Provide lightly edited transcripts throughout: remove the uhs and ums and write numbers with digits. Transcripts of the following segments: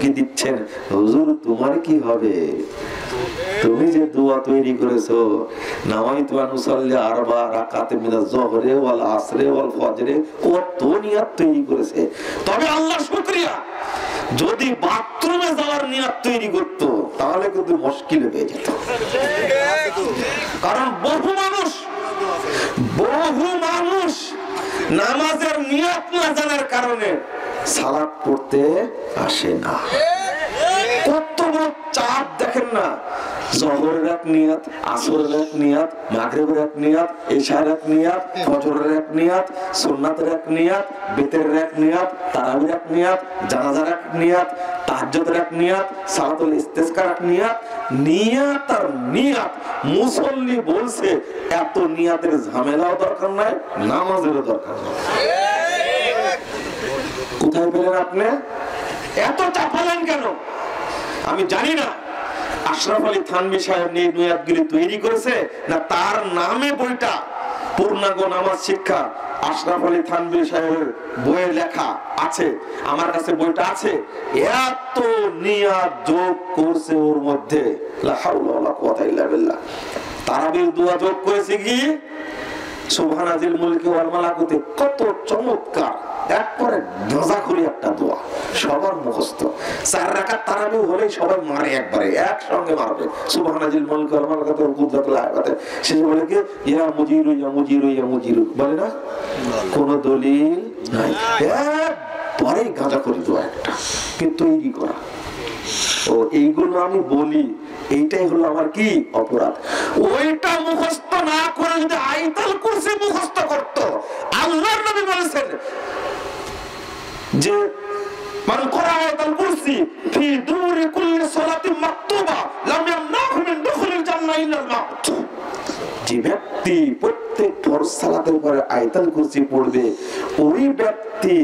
হুমকি দিচ্ছেন, হুজুর তোমার কি হবে? তুমি যে দোয়া তৈরি করেছো, নাওয়াইতু আন উসাল্লি আরবা রাকাতান মিনাজ যহরি ওয়াল আসরি ওয়াল ফজরি, কত নিয়ত তৈরি করেছে। তবে আল্লাহ শুকরিয়া, যদি বাথরুমে যাওয়ার নিয়ত তৈরি করতো তাহলে কিন্তু মুশকিলে পেয়ে যেত। কারণ বহু মানুষ নামাজের নিয়ত না জানার কারণে সালাত পড়তে আসে না। কত বড় চাপ দেখেন না, জোহরের এক নিয়ত, আসরের এক নিয়ত, মাগরিবের এক নিয়ত, ইশার এক নিয়ত, ফজরের এক নিয়ত, সুন্নাতের এক নিয়ত, বিতরের এক নিয়ত, তারাবির এক নিয়ত, জানাজার এক নিয়ত, তাহাজ্জুদের এক নিয়ত, সালাতুল ইস্তিসকার এক নিয়ত। নিয়ত আর নিয়ত। মুসল্লি বলছে এত নিয়তের ঝামেলাও দরকার নাই, নামাজেরও দরকার নাই। কোথায় পেলেন আপনি? এত চাপালেন কেন আমি জানি না। আশরাফ আলী থানভী সাহেব নিয়তগুলি তৈরি করেছে না তার নামে বইটা পূর্ণাঙ্গ নামাজ শিক্ষা আশরাফ আলী থানভী সাহেবের বইয়ে লেখা আছে, আমার কাছে বইটা আছে। এত নিয়ত যোগ করছে ওর মধ্যে, লা হাওলা ওয়ালা কুওয়াতা ইল্লা বিল্লাহ। তারাবির দোয়া যোগ করেছে কি সুবহানাজিল মুলকি ওয়াল মালাকুতি, কত চমৎকার একবারে ধজাখুরি একটা দোয়া, সবার মুখস্থ। 4 রাকাত তারাবি হলেই সবাই মারে, একবারে একসঙ্গে মারবে সুবহানাজিল মুলকি ওয়াল মালাকুতি ওয়াল কুদরাতুল আয়াত। শেষে বলে কি ইয়া মুজিরু ইয়া মুজিরু ইয়া মুজিরু, বলে না? কোন দলিল নাই, একবারে গাঁজাখুরি দোয়া একটা, কিন্তু তৈরি করা। ও এইগুলো আমি বলি, এইটাই হলো আমার কি অপরাধ। ওইটা মুখস্থ না করে যদি আয়াতুল কুরসি মুখস্থ করত, আল্লাহর নবী বলেছেন যে মান ক্বারা আয়াতুল কুরসি ফি দুরি কুল্লি সালাতিন মাকতুবা লাম ইয়ামনাহু মিন দুখুলিল জান্নাহ ইল্লাল মাউত। যে ব্যক্তি প্রত্যেক ফরজ সালাতের পরে আয়াতুল কুরসি পড়বে, ওই ব্যক্তি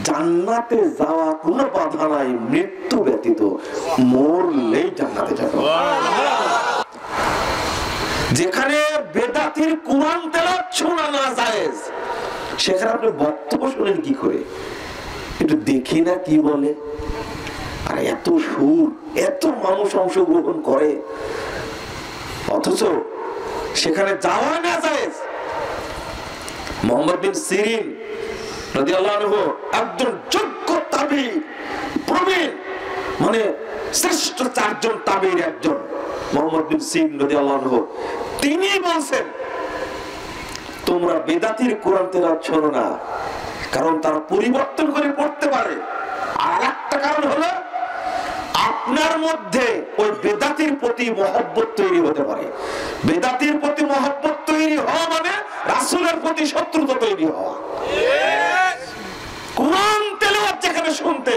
জান্নাতে যাওয়া কোনো বাধা নাই, মৃত্যু ব্যতীত মরলেই জান্নাতে যাবে। যেখানে বেদাতির কুরআন তেলাওয়াত শোনা না জায়েজ, সেখানে আপনি বক্তব্য শুনেন কি করে? একটু দেখি না কি বলে। আর এত সুর, এত মানুষ অংশগ্রহণ করে, অথচ সেখানে যাওয়া না জায়েজ। মুহাম্মদ বিন সিরিন রাদিয়াল্লাহু আনহু একজন যোগ্য তাবী, প্রবীণ, মানে শ্রেষ্ঠ 4 জন তাবীর একজন মুহাম্মদ বিন সিরিন রাদিয়াল্লাহু আনহু, তিনি বলেন তোমরা বেদাতির কোরআন তেলাওয়াত শোনো না, কারণ তারা পরিবর্তন করে পড়তে পারে। আর একটা কারণ হলো আপনার মধ্যে ওই বেদাতির প্রতি মহব্বত তৈরি হতে পারে। বেদাতির প্রতি মহব্বত তৈরি হওয়া মানে রাসূলের প্রতি শত্রুতা তৈরি হওয়া। কোরআন তেলাওয়াত যেখানে শুনতে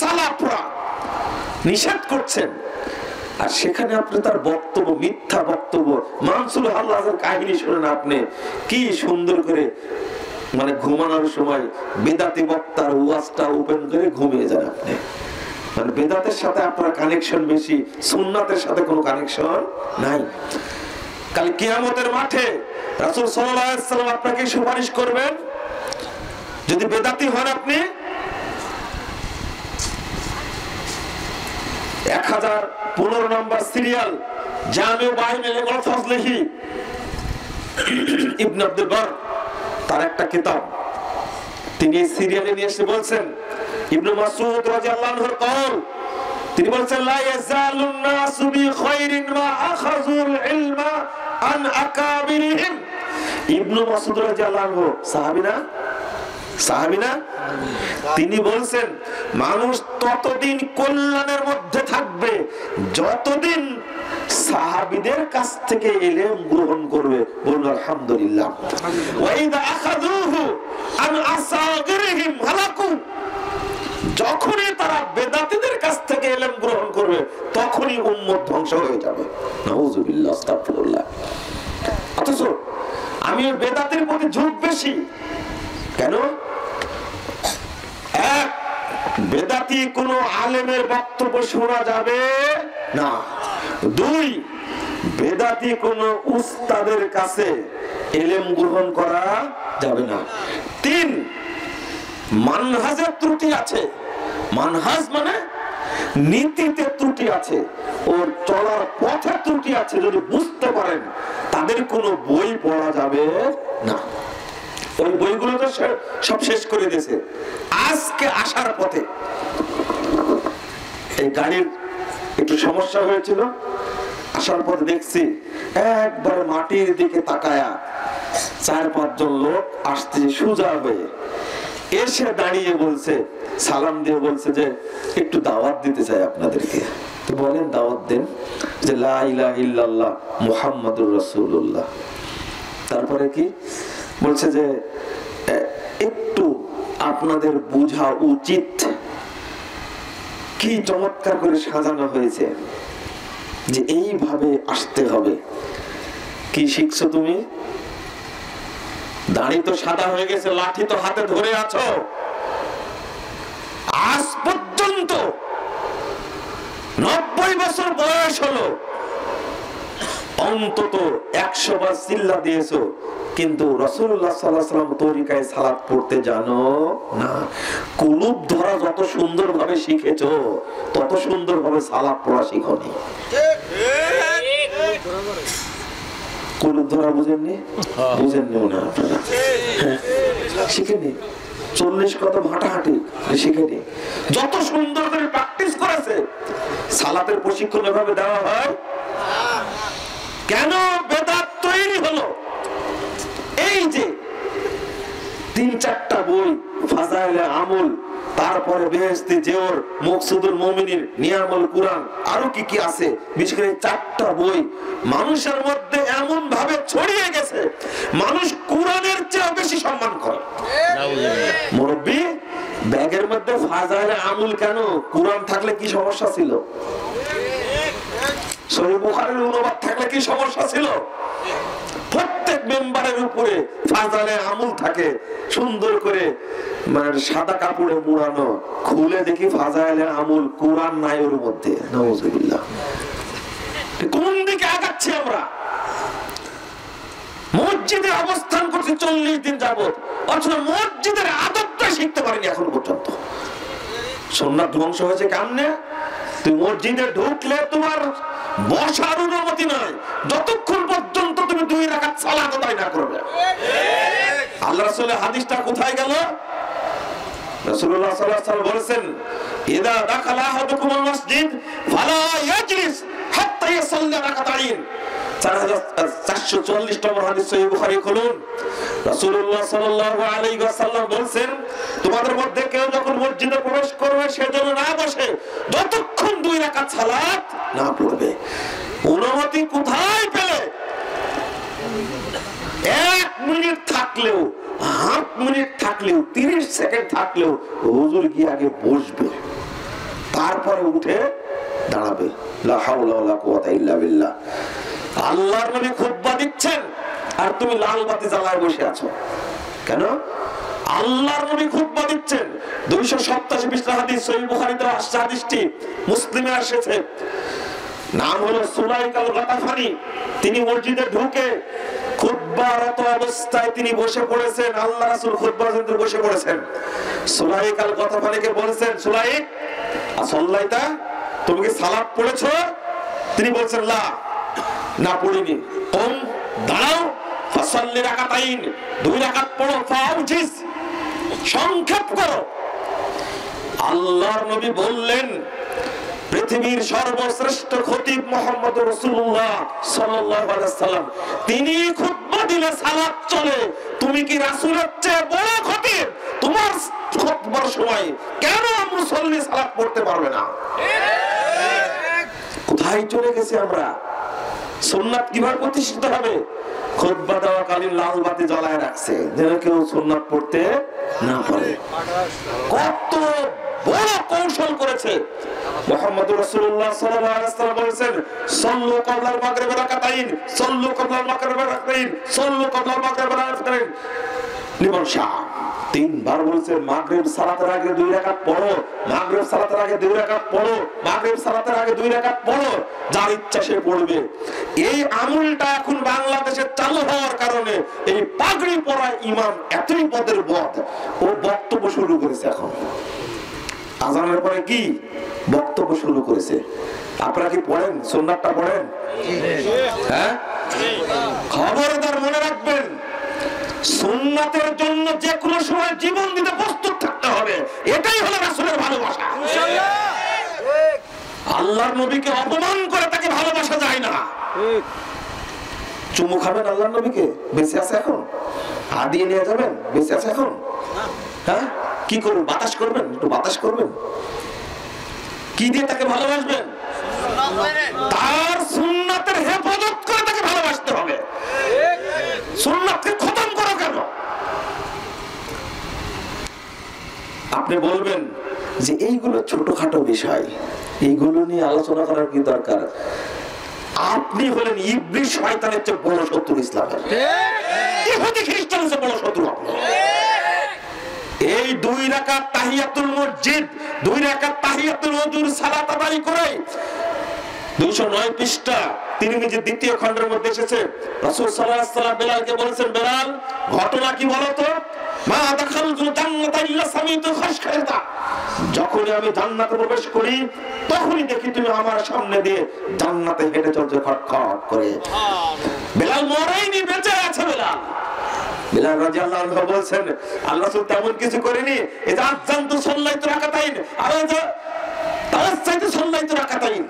সালাফরা নিষেধ করছেন, আর সেখানে আপনি তার বক্তব্য, মিথ্যা বক্তব্য, মানসুর হাল্লাজের কাহিনী শুনেন, আপনি কি সুন্দর করে মানে ঘুমানোর সময় বেদাতি বক্তার ওয়াজটা ওপেন করে ঘুমিয়ে যান আপনি। মানে বেদাতের সাথে আপনার কানেকশন বেশি, সুন্নাতের সাথে কোনো কানেকশন নাই। কাল কিয়ামতের মাঠে রাসূল সাল্লাল্লাহু আলাইহি ওয়াসাল্লাম আপনাকে সুপারিশ করবেন যদি বেদাতি হন। আপনি 1015 নম্বর সিরিয়াল জামিউ বাহিনীল ফাজলিহি ইবনে আব্দুল বার, তার একটা কিতাব, তিনি এই সিরিয়ালে নিয়ে এসে বলছেন ইবনে মাসউদ রাদিয়াল্লাহু আনহু কল, তিনি বলছেন লা ইয়াজালুন নাসু বিখাইরিন মা আখাযুল ইলমা আন আকাবিরিহিম। ইবনে মাসউদ রাদিয়াল্লাহু আনহু সাহাবী না? তিনি বলছেন মানুষ ততদিন কল্যাণের মধ্যে থাকবে যতদিন সাহাবীদের কাছ থেকে ইলম গ্রহণ করবে। বলুন আলহামদুলিল্লাহ। ওয়া ইযা আখাযুহু আন আসাগিরিহিম হালাকু, যখনই তারা বেদাতীদের কাছ থেকে ইলম গ্রহণ করবে তখনই উম্মত ধ্বংস হয়ে যাবে। নাউযুবিল্লাহ, আস্তাগফিরুল্লাহ। অথচ আমি বেদাতের প্রতি ঝোঁক বেশি কেন? এক, বেদাতি কোন আলেমের বক্তব্য শোনা যাবে না। 2, বেদাতি কোন উস্তাদের কাছে ইলম গ্রহণ করা যাবে না। 3, মানহাজের ত্রুটি আছে। মানহাজ মানে নীতিতে ত্রুটি আছে, ওর চলার পথে ত্রুটি আছে, যদি বুঝতে পারেন তাদের কোনো বই পড়া যাবে না। ওই বইগুলো তো সব শেষ করে দিয়েছে। আজকে আসার পথে এই গাড়ির একটু সমস্যা হয়েছিল, আসার পর দেখছি একবার মাটির দিকে তাকায়া 4-5 জন লোক আসছে সোজা হয়ে, এসে দাঁড়িয়ে বলছে, সালাম দিয়ে বলছে যে একটু দাওয়াত দিতে চাই আপনাদেরকে। তো বলেন দাওয়াত দেন, যে লা ইলাহা ইল্লাল্লাহ মুহাম্মাদুর রাসূলুল্লাহ। তারপরে কি বলছে যে একটু আপনাদের বোঝা উচিত। কি চমৎকার করে সাজানো হয়েছে যে এইভাবে আসতে হবে। কি শিখছো তুমি? দাড়ি তো সাদা হয়ে গেছে, লাঠি তো হাতে ধরে আছো, আজ পর্যন্ত 90 বছর বয়স হলো, অন্তত 100 বার সিল্লা দিয়েছো, কিন্তু রাসূলুল্লাহ সাল্লাল্লাহু আলাইহি ওয়াসাল্লাম তরিকায় সালাত পড়তে জানো না। কুলুব ধরা যত সুন্দর ভাবে শিখেছো, তত সুন্দর ভাবে সালাত পড়া শিখোনি। কুলুব ধরা বুঝেননি? বুঝেননি না আপনারা? শিখেনি। 40 কত হাঁটাহাঁটি শিখেনি। যত সুন্দর করে প্র্যাকটিস করেছে, সালাতের প্রশিক্ষণ এভাবে দেওয়া হয় কেন? বেদাত তৈরি হলো। এই যে 3-4টা বই, ফাজাইলে আমল, তারপরে বেহেশতি জেওর, মকসুদুল মুমিনিন, নিয়ামুল কুরআন, আরো কি কি আছে, বিশেষ করে 4টা বই মানুষের মধ্যে এমন ভাবে ছড়িয়ে গেছে, মানুষ কুরআনের চেয়ে বেশি সম্মান করে। মুরব্বি, ব্যাগের মধ্যে ফাজাইলে আমল কেন? কুরআন থাকলে কি সমস্যা ছিল? সহিহ বুখারীর অনুবাদ থাকলে কি সমস্যা ছিল? প্রত্যেক মেম্বারের উপরে ফাজাইলে আমল থাকে, সুন্দর করে মানে সাদা কাপড়ে মুড়ানো, খুলে দেখি ফাজাইলে আমল, কুরআন নাই ওর মধ্যে। নাউজুবিল্লাহ। কোন দিকে আগাচ্ছি আমরা? মসজিদে অবস্থান করছি 40 দিন যাবত, অথচ মসজিদের আদবটা শিখতে পারিনি এখন পর্যন্ত। সুন্নাত ধ্বংস হয়েছে কেমনে? তুই মসজিদে ঢুকলে তোমার বসার অনুমতি নাই যতক্ষণ পর্যন্ত তুমি 2 রাকাত সালাত আদায় না করবে। আল্লাহ রাসূলের হাদিসটা কোথায় গেল? রাসূলুল্লাহ সাল্লাল্লাহু আলাইহি ওয়াসাল্লাম বলেছেন, ইদা দাখালা আহাদুকুমুল মসজিদ ফালা ইয়াজলিস হাত্তা ইয়াসাল্লি রাকাতাইন। 4440 নম্বর হাদিস, সহিহ বুখারী খুলুন। রাসূলুল্লাহ সাল্লাল্লাহু আলাইহি ওয়াসাল্লাম বলেন, তোমাদের মধ্যে কেউ যখন মসজিদে প্রবেশ করবে সেজন্য না বসে যতক্ষণ 2 রাকাত সালাত না পড়বে। অনুমতি কোথায় পেলে? 1 মিনিট থাকলেও, 1/2 মিনিট থাকলেও, 30 সেকেন্ড থাকলেও হুজুর গিয়ে আগে বসবে, তারপরে উঠে দাঁড়াবে। লা হাওলা ওয়ালা কুওয়াতা ইল্লা বিল্লাহ। আল্লাহর নবী খুতবা দিচ্ছেন আর তুমি লাল বাতি জ্বালায় বসে আছো কেন? আল্লাহর নবী খুতবা দিচ্ছেন। 287 পৃষ্ঠা হাদিস, সহিহ বুখারীতে আসছে হাদিসটি, মুসলিমে এসেছে। নাম হলো সুলাইক আল-গাতাফানি। তিনি মসজিদে ঢুকে খুতবারত অবস্থায় তিনি বসে পড়েছেন, আল্লাহ রাসূল খুতবার জন্য বসে পড়েছেন। সুলাইক আল-গাতাফানিকে বলেছেন, সুলাইক আসল্লাইতা, তুমি কি সালাত পড়েছো? তিনি বলছেন, লা, না পড়িনি। কম, দাঁড়াও, ফাসাল্লি রাকাতাইন, 2 রাকাত পড়ো, ফাউজিস, সংক্ষেপ করো। আল্লাহর নবী বললেন, পৃথিবীর সর্বশ্রেষ্ঠ খতিব মুহাম্মদ রাসূলুল্লাহ সাল্লাল্লাহু আলাইহি ওয়াসাল্লাম, তিনি খুতবা দিলে সালাত চলে। তুমি কি রাসূলের চেয়ে বড় খতিব? তোমার খুতবার সময় কেন মুসল্লি সালাত পড়তে পারবে না? কোথায় চলে গেছি আমরা? সুন্নাত কিভাবে প্রতিষ্ঠিত হবে? খুতবা দেওয়াকালীন লাল বাতি জ্বালায় রাখছে যেন কেউ সুন্নাত পড়তে না পারে। কত বড় কৌশল করেছে। মুহাম্মদুর রাসূলুল্লাহ সাল্লাল্লাহু আলাইহি ওয়াসাল্লাম বলেছেন, সাল্লু ক্বাবলাল মাগরিব রাকাতাইন, সাল্লু ক্বাবলাল মাগরিব রাকাতাইন, সাল্লু ক্বাবলাল মাগরিব রাকাতাইন। লিমন শাহ 3 বার বলেছেন, মাগরিব সালাতের আগে 2 রাকাত পড়ো, মাগরিব সালাতের আগে 2 রাকাত পড়ো, মাগরিব সালাতের আগে 2 রাকাত পড়ো, যার ইচ্ছা সে পড়বে। এই আমলটা এখন বাংলাদেশে চালু হওয়ার কারণে এই পাগড়ি পরা ইমাম এতই পদের বদ, ও বক্তব্য শুরু করেছে। এখন আজানের পরে কি বক্তব্য বক্তব্য শুরু করেছে। আপনারা কি পড়েন? সুন্নাতটা পড়েন? হ্যাঁ, খবরদার মনে রাখবেন, সুন্নাতের জন্য যে কোনো সময় জীবন দিতে প্রস্তুত থাকতে হবে। এটাই হলো রাসূলের ভালোবাসা। আল্লাহর নবীকে অপমান করে তাকে ভালোবাসা যায় না। চুমু খাবেন আল্লাহর নবীকে? বেঁচে আছে এখন? হাত দিয়ে নিয়ে যাবেন? বেঁচে আছে এখন? হ্যাঁ, কি করবেন? বাতাস করবেন? একটু বাতাস করবেন? কি দিয়ে তাকে ভালোবাসবেন? তার সুন্নাতের হেফাজত করে তাকে ভালোবাসতে হবে। সুন্নাতকে খতম করো কেন? আপনি বলবেন যে এইগুলো ছোটখাটো বিষয়, এইগুলো নিয়ে আলোচনা করার কি দরকার? আপনি হলেন ইবলিস শয়তানের চেয়ে বড় শত্রু ইসলামের। ইহুদি খ্রিস্টানের চেয়ে বড় শত্রু আপনি। এই 2 রাকাত তাহিয়াতুল মসজিদ, 2 রাকাত তাহিয়াতুল ওযুর সালাত আদায় করে 209 পৃষ্ঠা তিরমিজির দ্বিতীয় খণ্ডের মধ্যে এসেছে, রাসূল সাল্লাল্লাহু আলাইহি ওয়াসাল্লাম বেলালকে বলেছেন, বেলাল ঘটনা কি বলো তো? মা দাখালতুল জান্নাতা ইল্লা সামিতু খাশখাশা, যখনই আমি জান্নাতে প্রবেশ করি তখনই দেখি তুমি আমার সামনে দিয়ে জান্নাতে হেঁটে চলছো খটখট করে। বেলাল মরেনি, বেঁচে আছে বেলাল। বেলাল রাদিয়াল্লাহু আনহু বলছেন, আল্লাহ রাসূল তেমন কিছু করেনি। এটা আযানতু সাল্লাইতু রাকাতাইন, আর তাওয়াসসাইতু সাল্লাইতু রাকাতাইন,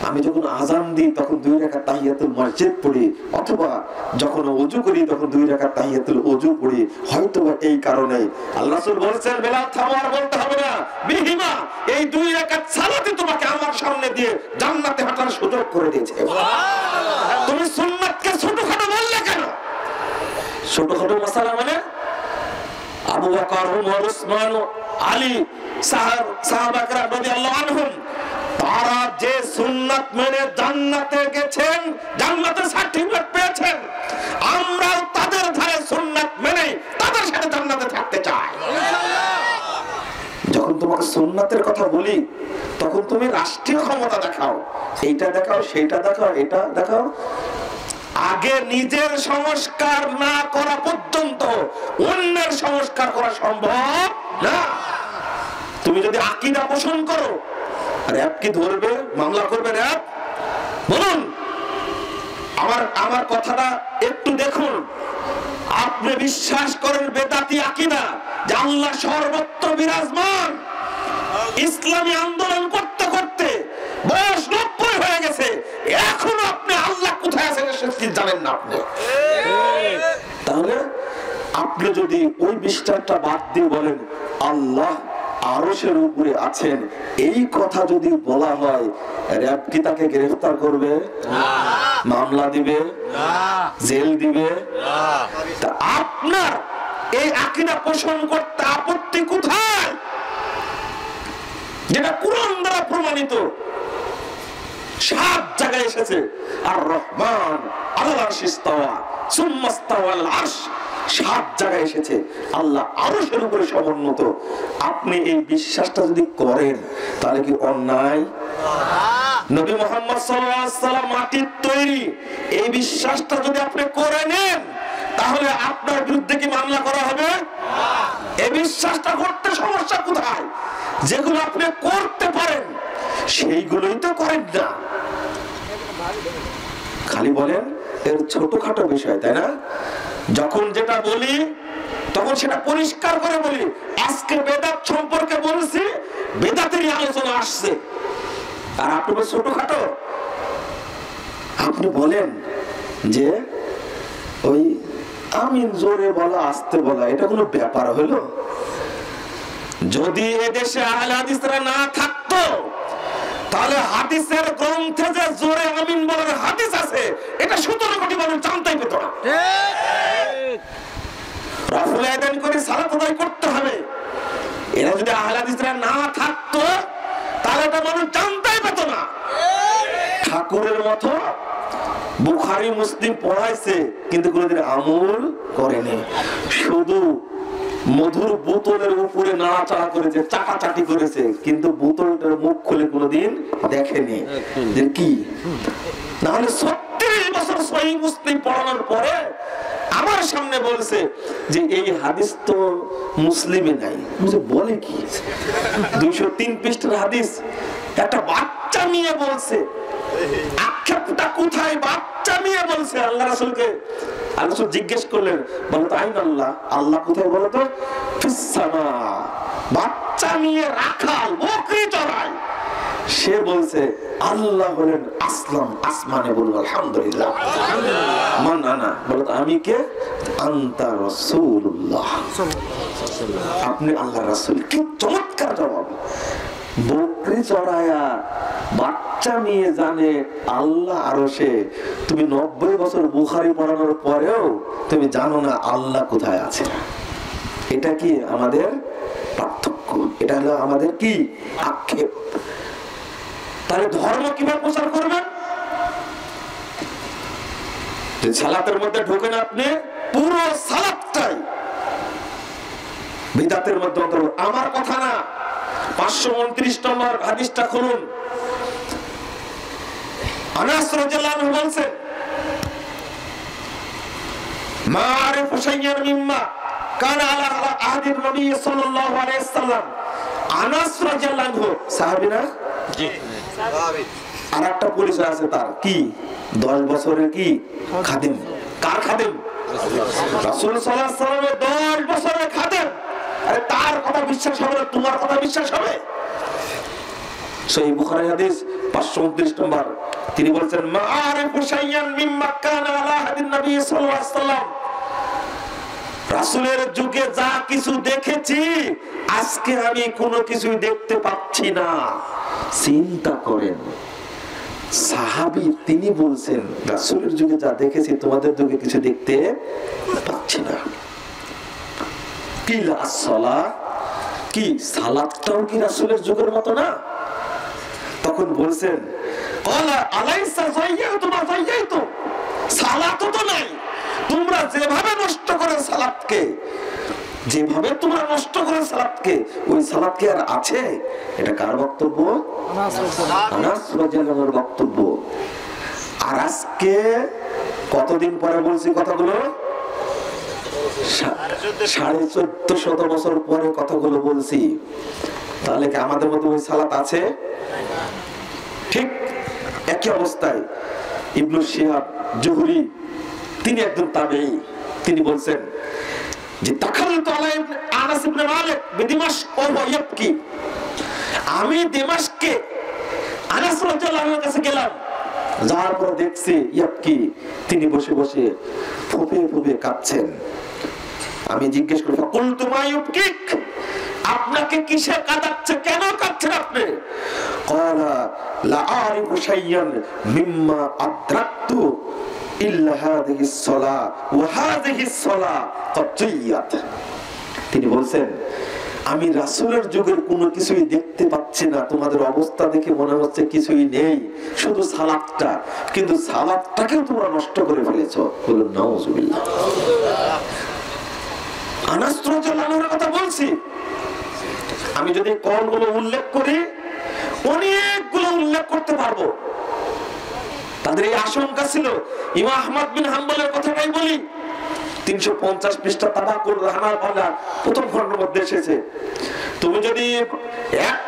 আমি যখন আযান দিই তখন 2 রাকাত তাহিয়াতুল মসজিদ পড়ি, অথবা যখন ওযু করি তখন 2 রাকাত তাহিয়াতুল ওযু পড়ি। হয়তোবা এই কারণে আল্লাহ রাসূল বলেছেন, বেলাল থামো, আর বলতে হবে না, বিহিমা, এই 2 রাকাত সালাতে তোমাকে আমার সামনে দিয়ে জান্নাতে হাঁটার সুযোগ করে দিয়েছে। সুবহানাল্লাহ। তুমি সুন্নাতকে ছোটখাটো বললে কেন? ছোটখাটো মাসালা মানে আবু বকর, ওমর, ওসমান, আলী, সাহাবায়ে রাদিয়াল্লাহু আনহুম, তারা যে সুন্নাত মেনে জান্নাতে গেছেন, জান্নাতের সার্টিফিকেট পেয়েছেন, আমরাও তাদের ধারে সুন্নাত মেনে তাদের সাথে জান্নাতে থাকতে চাই। যখন তোমাকে সুন্নাতের কথা বলি তখন তুমি রাষ্ট্রীয় ক্ষমতা দেখাও, এইটা দেখাও, সেইটা দেখাও, এটা দেখাও। আগে নিজের সংস্কার না করা পর্যন্ত অন্যের সংস্কার করা সম্ভব না। তুমি যদি আকীদা পোষণ করো, র‍্যাব কি ধরবে? মামলা করবে র‍্যাব? বলুন, আমার কথাটা একটু দেখুন। আপনি বিশ্বাস করেন বেদাতি আকীদা যে আল্লাহ সর্বত্র বিরাজমান, ইসলামী আন্দোলন করতে করতে বয়স 90 হয়ে গেছে, এখনো আপনি আল্লাহ কোথায় আছেন সেটা জানেন না আপনি। তাহলে আপনি যদি ওই বিশ্বাসটা বাদ দিয়ে বলেন আল্লাহ আরশের উপরে আছেন, এই কথা যদি বলা হয়, র‍্যাব কি তাকে গ্রেফতার করবে? না। মামলা দিবে? না। জেল দিবে? না। তা আপনার এই আকীদা পোষণ করতে আপত্তি কোথায়? যেটা কুরআন দ্বারা প্রমাণিত। 7 জায়গায় এসেছে, আর রহমান আলাল আরশি ইস্তাওয়া সুম্মা ইস্তাওয়া আলাল আরশ, 7 জায়গায় এসেছে আল্লাহ আরশের উপরে সমুন্নত। আপনি এই বিশ্বাসটা যদি করেন তাহলে কি অন্যায়? নবী মুহাম্মদ সাল্লাল্লাহু আলাইহি ওয়াসাল্লাম মাটির তৈরি, এই বিশ্বাসটা যদি আপনি করে নেন তাহলে আপনার বিরুদ্ধে কি মামলা করা হবে? এই বিশ্বাসটা করতে সমস্যা কোথায়? যেগুলো আপনি করতে পারেন সেইগুলোই তো করেন না, খালি বলেন এর ছোটখাটো বিষয়, তাই না? যখন যেটা বলি তখন সেটা পরিষ্কার করে বলি। আজকে বেদাত সম্পর্কে বলছি, বেদাতেরই আলোচনা আসছে, আর আপনি ছোটখাটো। আপনি বলেন যে ওই আমিন জোরে বলা আস্তে বলা এটা কোনো ব্যাপার হলো? যদি এদেশে আহলে হাদিসরা না থাকতো তাহলে হাদিসের গ্রন্থে যে জোরে আমিন বলার হাদিস আছে এটা 17 কোটি মানুষ জানতেই পেত না। রাসূল আযান করে সালাত আদায় করতে হবে, এরা যদি আহলে হাদিসরা না থাকতো তাহলে এটা মানুষ জানতেই পেত না। ঠাকুরের মতো বুখারী মুসলিম পড়াইছে কিন্তু কোনোদিন আমল করেনি, শুধু মধুর বোতলের উপরে নাড়াচাড়া করেছে, চাটাচাটি করেছে, কিন্তু বোতলটার মুখ খুলে কোনোদিন দেখেনি যে কি। নাহলে 36 বছর সহিহ মুসলিম পড়ানোর পরে আমার সামনে বলছে যে এই হাদিস তো মুসলিমে নাই। বলে কি 203 পৃষ্ঠার হাদিস, একটা বাচ্চা নিয়ে বলছে, আক্ষেপটা কোথায়? বাচ্চা নিয়ে বলছে আল্লাহ রাসূলকে। আল্লাহ রাসূল জিজ্ঞেস করলেন, বলো তো আইন আল্লাহ, আল্লাহ কোথায় বলো তো? ফিস সামা। বাচ্চা নিয়ে রাখাল বকরি চড়ায়, সে বলছে আল্লাহ হলেন আসলাম, আসমানে বলুন আলহামদুলিল্লাহ। মান আনা, বলো তো আমি কে? আনতা রাসূলুল্লাহ, আপনি আল্লাহর রাসূল। কি চমৎকার জবাব! বকরি চড়ায়া বাচ্চা নিয়ে জানে আল্লাহ আরশে। তুমি 90 বছর বুখারী পড়ানোর পরেও তুমি জানো না আল্লাহ কোথায় আছে। এটা কি আমাদের পার্থক্য? এটা হলো আমাদের কি আক্ষেপ। তাহলে ধর্ম কিভাবে প্রচার করবেন? সালাতের মধ্যে ঢোকেন আপনি, পুরো সালাতটাই বিদআতের মধ্যে অন্তর্ভুক্ত। আমার কথা না, 529 নম্বর হাদিসটা খুলুন। আনাস রাদিয়াল্লাহু আনহু বলেন, মা আরিফু শাইয়ান মিম্মা কানা আলা আহদিন নবী সাল্লাল্লাহু আলাইহি ওয়াসাল্লাম। আনাস রাদিয়াল্লাহু আনহু সাহাবী না? জি সাহাবী। আরেকটা পরিচয় আছে তার, কি? 10 বছরের কি খাদেম। কার খাদেম? রাসূল সাল্লাল্লাহু আলাইহি ওয়াসাল্লামের 10 বছরের খাদেম। আরে তার কথা বিশ্বাস হবে না, তোমার কথা বিশ্বাস হবে? সহিহ বুখারী হাদিস 529 নম্বর, তিনি বলেন, মা আরিফু শাইয়ান মিম্মা কানা আলা আহদিন নবী সাল্লাল্লাহু আলাইহি ওয়াসাল্লাম। রাসূলের যুগে যা কিছু দেখেছি, আজকে আমি কোনো কিছু দেখতে পাচ্ছি না। চিন্তা করেন, সাহাবী তিনি বলছেন রাসূলের যুগে যা দেখেছি তোমাদের যুগে কিছু দেখতে পাচ্ছি না। কিলা সালাহ, কি সালাতটাও কি রাসূলের যুগের মতো না? তখন বলছেন, ক্বালা আলাইসা যায়্যাতু মা যায়্যাতু, সালাতও তো নাই। তোমরা যেভাবে নষ্ট করে সালাতকে, যেভাবে তোমরা নষ্ট করে সালাতকে, ওই সালাত কি আর আছে? এটা কার বক্তব্য? আনাস রাদিয়াল্লাহু আনহুর বক্তব্য। আর আজকে কতদিন পরে বলছি কথাগুলো? 1450 বছর পরে কথাগুলো বলছি। তাহলে কি আমাদের মধ্যে ওই সালাত আছে? ঠিক একই অবস্থায় ইবনে শিহাব জুহরি, তিনি একজন তাবেঈ, তিনি বলছেন যে তাকালতু আলা আনাস ইবনে মালিক বিদিমাশক ওয়া ইয়াবকি। আমি দিমাশকে আনাস রাদিয়াল্লাহু আনহুর কাছে গেলাম, যাওয়ার পর দেখছি ইয়াবকি, তিনি বসে বসে ফুঁপিয়ে ফুঁপিয়ে কাঁদছেন। আমি জিজ্ঞেস করি, ফাকুলতু মা ইউবকিক, আপনাকে কিসে কাঁদাচ্ছে, কেন কাঁদছেন আপনি? ক্বালা লা আরিফু শাইয়ান মিম্মা আদরাকতু ইল্লা হাযিহিস সালাহ ওয়া হাযিহিস সালাহ কাতিয়াত। তিনি বলছেন, আমি রাসূলের যুগের কোনো কিছুই দেখতে পাচ্ছি না। তোমাদের অবস্থা দেখে মনে হচ্ছে কিছুই নেই, শুধু সালাতটা। কিন্তু সালাতটাকেও তোমরা নষ্ট করে ফেলেছো। বলুন নাউজুবিল্লাহ। আনাস রাদিয়াল্লাহু আনহুর কথা বলছি। আমি যদি কলগুলো উল্লেখ করি, অনেকগুলো উল্লেখ করতে পারবো। তাদের এই আশঙ্কা ছিল। ইমাম আহমদ বিন হাম্বলের কথাটাই বলি, 350 পৃষ্ঠা তাবাকুল রাহমাতুল্লাহ প্রথম খণ্ডের মধ্যে এসেছে, তুমি যদি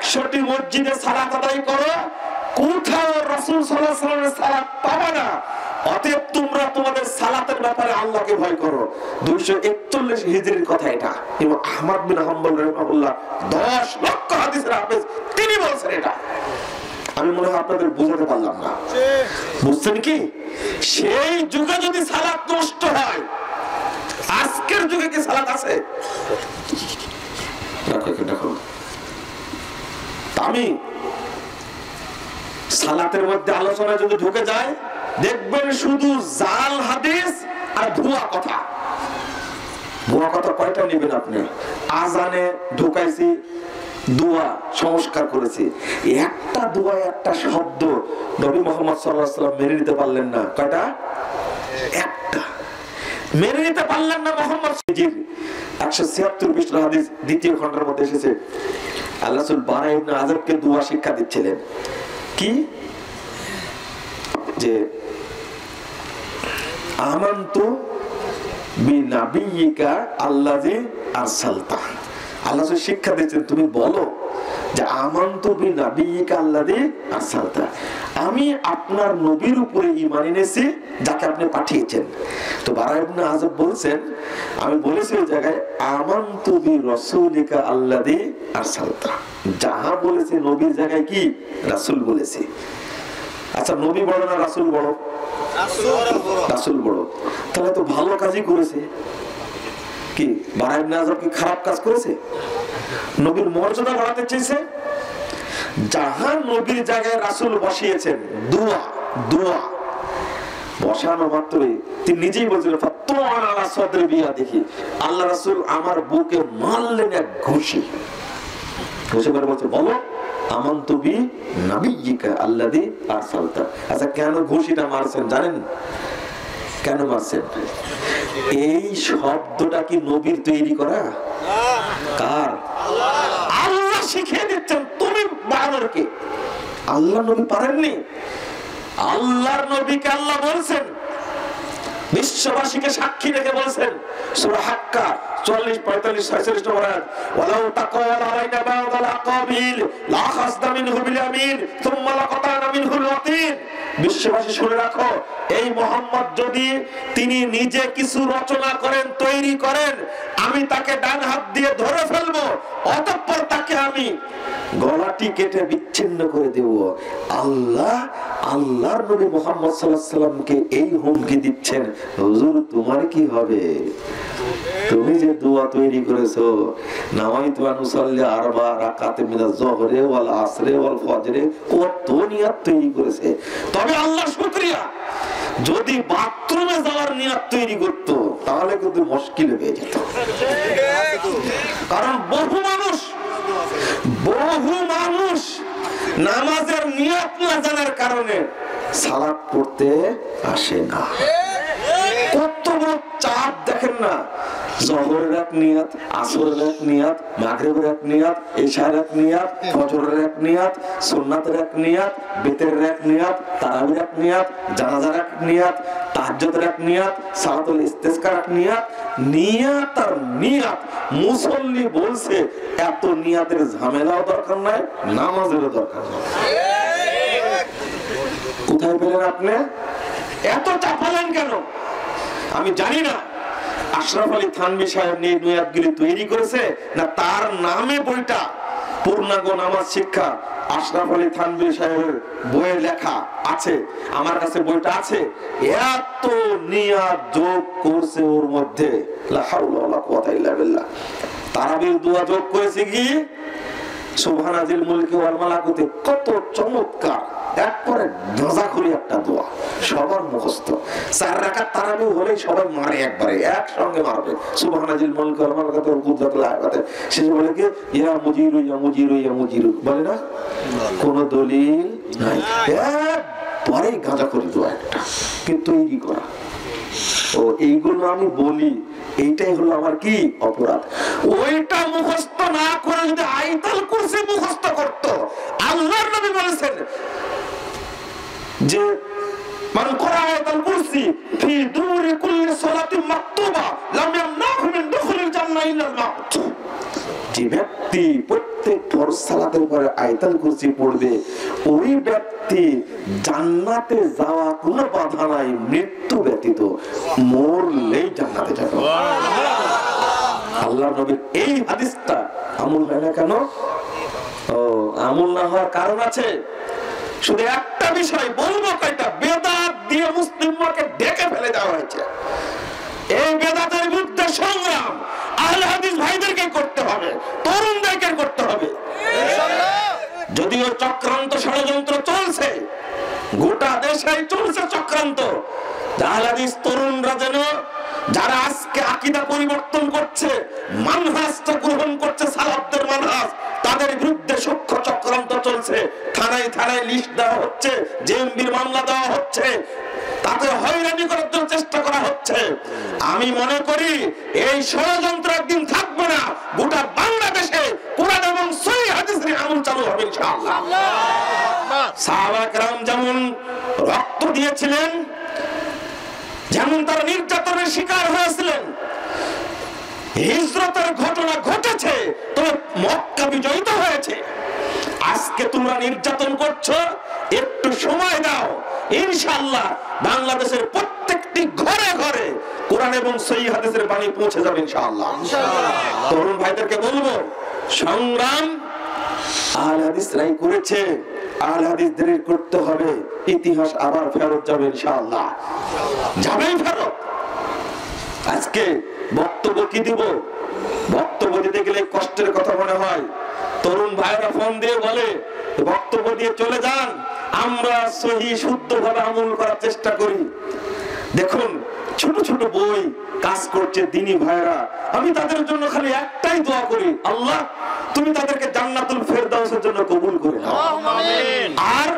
100টি মসজিদে সালাত আদায় করো, কোথাও রাসূল সাল্লাল্লাহু আলাইহি ওয়াসাল্লামের সালাত পাবে না। অতএব তোমরা তোমাদের সালাতের ব্যাপারে আল্লাহকে ভয় করো। 241 হিজরির কথা এটা। ইমাম আহমদ বিন হাম্বল রাহিমাহুল্লাহ 10 লক্ষ হাদিসের হাফেজ, তিনি বলছেন এটা। আমি মনে হয় আপনাদের বোঝাতে পারলাম না। বুঝছেন কি? সেই যুগে যদি সালাত নষ্ট হয়, আজকের যুগে কি সালাত আছে? দেখো, আমি সালাতের মধ্যে আলোচনা যদি ঢুকে যায়, দেখবেন শুধু জাল হাদিস আর ভুয়া কথা। ভুয়া কথা কয়টা নেবেন আপনি? আজানে ঢুকাইছি, দোয়া সংস্কার করেছি, একটা দোয়া একটা শব্দ নবী মুহাম্মদ সাল্লাল্লাহু আলাইহি ওয়াসাল্লাম মেনে নিতে পারলেন না। কয়টা? একটা মেনে নিতে পারলেন না। মুহাম্মদ 176 পৃষ্ঠার হাদিস দ্বিতীয় খণ্ডের মধ্যে এসেছে, আল্লাহ রাসূল বারা ইবনে আযবকে দোয়া শিক্ষা দিচ্ছিলেন। কি? যে আমানতু বিনাবিয়িকা আল্লাযী আরসালতা। আল্লাহ শিক্ষা দিচ্ছেন, তুমি বলো যে আমানতু বিনাবিয়িকা আল্লাযী আরসালতা, আমি আপনার নবীর উপরে ঈমান এনেছি যাকে আপনি পাঠিয়েছেন। তো বারা ইবনে আযব বলছেন, আমি বলেছি ওই জায়গায় আমানতু বিরাসূলিকা আল্লাযী আরসালতা, যাহা বলেছে নবীর জায়গায় কি রাসূল বলেছে। আচ্ছা, নবী বড় না রাসূল বড়? রাসূল বড়। তাহলে তো ভালো কাজই করেছে। কি বারা ইবনে আযব কি খারাপ কাজ করেছে? নবীর মর্যাদা বাড়াতে চেয়েছে। যাহা নবীর জায়গায় রাসূল বসিয়েছেন, দোয়া দোয়া বসানো মাত্রই তিনি নিজেই বলছিলেন ফাত্তাওয়ান আলা সাদরি বিয়াদিহি, আল্লাহ রাসূল আমার বুকে মারলেন এক ঘুষি। ঘুষি করে বলছে, বলো আমানতু বিনাবিয়িকা আল্লাযী আরসালতা। আচ্ছা, কেন ঘুষিটা মারছেন জানেন? কেন মারছেন? এই শব্দটা কি নবীর তৈরি করা? কার? আল্লাহ শিখিয়ে দিচ্ছেন, তুমি বানানোর কে? আল্লাহ নবী পারেননি? আল্লাহর নবীকে আল্লাহ বলছেন, বিশ্ববাসীকে সাক্ষী রেখে বলছেন সূরা হাক্কা 44, 45, 46 নম্বর আয়াত, ওয়ালাউ তাকাওয়ালা আলাইনা বা'দাল আকাবিল লা খাসদা মিনহু বিল ইয়ামিন সুম্মা লাকাতানা মিনহুল ওয়াতিন। বিশ্ববাসী শুনে রাখো, এই মুহাম্মদ যদি তিনি নিজে কিছু রচনা করেন, তৈরি করেন, আমি তাকে ডান হাত দিয়ে ধরে ফেলবো, অতঃপর তাকে আমি গলাটি কেটে বিচ্ছিন্ন করে দেব। আল্লাহ আল্লাহর নবী মুহাম্মদ সাল্লাল্লাহু আলাইহি সাল্লামকে এই হুমকি দিচ্ছেন, হুজুর তোমার কি হবে? তুমি যে দোয়া তৈরি করেছো, নাওয়াইতু আন উসাল্লি আরবা রাকাতে মিনাজ যহরে ওয়াল আসরে ওয়াল ফজরে, কত নিয়ত তৈরি করেছে। তবে আল্লাহ শুকরিয়া, যদি বাথরুমে যাওয়ার নিয়ত তৈরি করতো তাহলে কিন্তু মুশকিল হয়ে যেত। কারণ বহু মানুষ নামাজের নিয়ত না জানার কারণে সালাত পড়তে আসে না। কত বড় চাপ দেখেন না, জোহরের এক নিয়ত, আসরের এক নিয়ত, মাগরিবের এক নিয়ত, ইশার এক নিয়ত, ফজরের এক নিয়ত, সুন্নাতের এক নিয়ত, বিতরের এক নিয়ত, তারাবির এক নিয়ত, জানাজার এক নিয়ত, তাহাজ্জুদের এক নিয়ত, সালাতুল ইস্তিসকার এক নিয়ত, নিয়ত আর নিয়ত। মুসল্লি বলছে এত নিয়তের ঝামেলাও দরকার নাই, নামাজেরও দরকার নাই। কোথায় পেলেন আপনি? এত চাপালেন কেন? আমি জানি না আশরাফ আলী থানভী সাহেব নিয়ে নিয়াতগুলি তৈরি করেছে, না তার নামে বইটা পূর্ণাঙ্গ নামাজ শিক্ষা আশরাফ আলী থানভী সাহেবের বইয়ে লেখা আছে, আমার কাছে বইটা আছে। এত নিয়াত যোগ করছে ওর মধ্যে, লা হাওলা ওয়ালা কুওয়াতা ইল্লা বিল্লাহ। তারাবির দোয়া যোগ করেছে কি সুবহানাজিল মুলকি ওয়াল মালাকুতি, কত চমৎকার একবারে ধজাখুরি একটা দোয়া, সবার মুখস্থ। 4 রাকাত তারাবি হলেই সবাই মারে, একবারে একসঙ্গে মারবে সুবহানাজিল মুলকি ওয়াল মালাকুতি ওয়াল কুদরাতুল আয়াতে। শেষে বলে কি ইয়া মুজিরু ইয়া মুজিরু ইয়া মুজিরু, বলে না? কোন দলিল নাই, একবারে গাঁজাখুরি দোয়া একটা, কিন্তু তৈরি করা। ও এইগুলো আমি বলি, এইটাই হলো আমার কি অপরাধ। ওইটা মুখস্থ না করে যদি আয়াতুল কুরসি মুখস্থ করত, আল্লাহর নবী বলেছেন যে মান ক্বারা আয়াতুল কুরসি ফি দুরি কুল্লি সালাতিন মাকতুবা লাম ইয়ামনাহু মিন দুখুলিল জান্নাহ ইল্লাল মাউত। যে ব্যক্তি প্রত্যেক ফরজ সালাতের পরে আয়াতুল কুরসি পড়বে, ওই ব্যক্তি জান্নাতে যাওয়া কোনো বাধা নাই, মৃত্যু ব্যতীত, মরলেই জান্নাতে যাবে। আল্লাহর নবীর এই হাদিসটা আমল হয় না কেন? ও আমল না হওয়ার কারণ আছে। শুধু একটা বিষয় বলবো, কয়টা বেদাত দিয়ে মুসলিমকে ঢেকে ফেলে দেওয়া হয়েছে। এই বেদাতের বিরুদ্ধে সংগ্রাম আহলে হাদিস ভাইদেরকে করতে হবে, তরুণদেরকে করতে হবে। যদিও চক্রান্ত ষড়যন্ত্র চলছে, গোটা দেশে চলছে চক্রান্ত, আহলে হাদিস তরুণরা যেন যারা আজকে আকীদা পরিবর্তন করছে, মানহাজটা গ্রহণ করছে সালাফদের মানহাজ, তাদের বিরুদ্ধে সূক্ষ্ম চক্রান্ত চলছে। থানায় থানায় লিস্ট দেওয়া হচ্ছে, জেএমবির মামলা দেওয়া হচ্ছে, তাকে হয়রানি করার জন্য চেষ্টা করা হচ্ছে। আমি মনে করি এই ষড়যন্ত্র একদিন থাকবে না, গোটা বাংলাদেশে কোরআন এবং সহিহ হাদিসের আমল চালু হবে ইনশাআল্লাহ। সাহাবায়ে কেরাম যেমন রক্ত দিয়েছিলেন, যেমন তারা নির্যাতনের শিকার হয়েছিলেন, হিজরতের ঘটনা ঘটেছে, তবে মক্কা বিজয়িত হয়েছে। আজকে তোমরা নির্যাতন করছো, একটু সময় দাও, ইনশাআল্লাহ বাংলাদেশের প্রত্যেকটি ঘরে ঘরে কোরআন এবং সহিহ হাদিসের বাণী পৌঁছে যাবে ইনশাআল্লাহ। তরুণ ভাইদেরকে বলবো, সংগ্রাম আহলে হাদিসরাই করেছে, আহলে হাদিসদের করতে হবে, ইতিহাস আবার ফেরত যাবে ইনশাআল্লাহ, যাবেই ফেরত। আজকে বক্তব্য কি দিব? বক্তব্য দিতে গেলে কষ্টের কথা মনে হয়। তরুণ ভাইরা ফোন দিয়ে বলে বক্তব্য দিয়ে চলে যান, আমরা সহি শুদ্ধভাবে আমল করার চেষ্টা করি। দেখুন ছোট ছোট বই কাজ করছে দিনী ভাইরা, আমি তাদের জন্য খালি একটাই দোয়া করি, আল্লাহ তুমি তাদেরকে জান্নাতুল ফেরদাউসের জন্য কবুল করে নাও। আর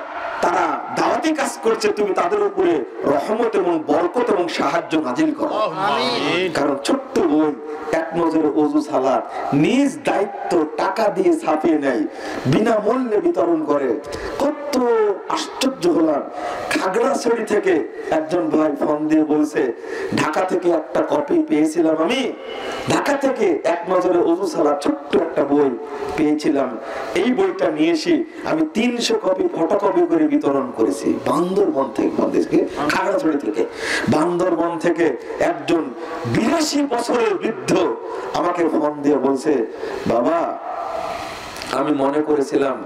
তারা দাওয়াতি কাজ করছে, তুমি তাদের উপরে রহমত এবং বরকত এবং সাহায্য নাজিল করো। কারণ ছোট্ট বই এক নজরে ওযু সালাত নিজ দায়িত্ব টাকা দিয়ে ছাপিয়ে নেয়, বিনামূল্যে বিতরণ করে। কত আশ্চর্য হলাম, খাগড়াছড়ি থেকে একজন ভাই ফোন দিয়ে বলছে, ঢাকা থেকে একটা কপি পেয়েছিলাম, আমি ঢাকা থেকে এক নজরে ওযু সালাত ছোট্ট একটা বই পেয়েছিলাম, এই বইটা নিয়ে এসে আমি 300 কপি ফটোকপি করে বিতরণ করেছি। বান্দরবন থেকে, খাগড়াছড়ি থেকে, বান্দরবন থেকে একজন 82 বছরের বৃদ্ধ আমাকে ফোন দিয়ে বলছে, বাবা আমি মনে করেছিলাম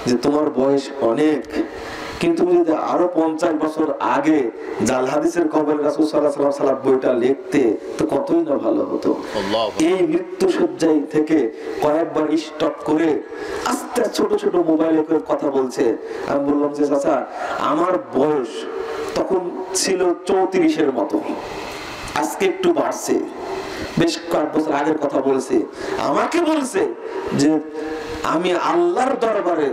যে তোমার বয়স অনেক, কিন্তু যদি আরো 50 বছর আগে জাল হাদিসের কবর রাসূল সাল্লাল্লাহু আলাইহি ওয়াসাল্লাম বইটা লিখতে তো কতই না ভালো হতো। এই মৃত্যু সজ্জায় থেকে কয়েকবার স্টপ করে আস্তে ছোট ছোট মোবাইলে করে কথা বলছে। আমি বললাম যে চাচা আমার বয়স তখন ছিল 34-এর মতো, আজকে একটু বাড়ছে, বেশ কয়েক বছর আগের কথা বলছে। আমাকে বলছে যে আমি আল্লাহর দরবারে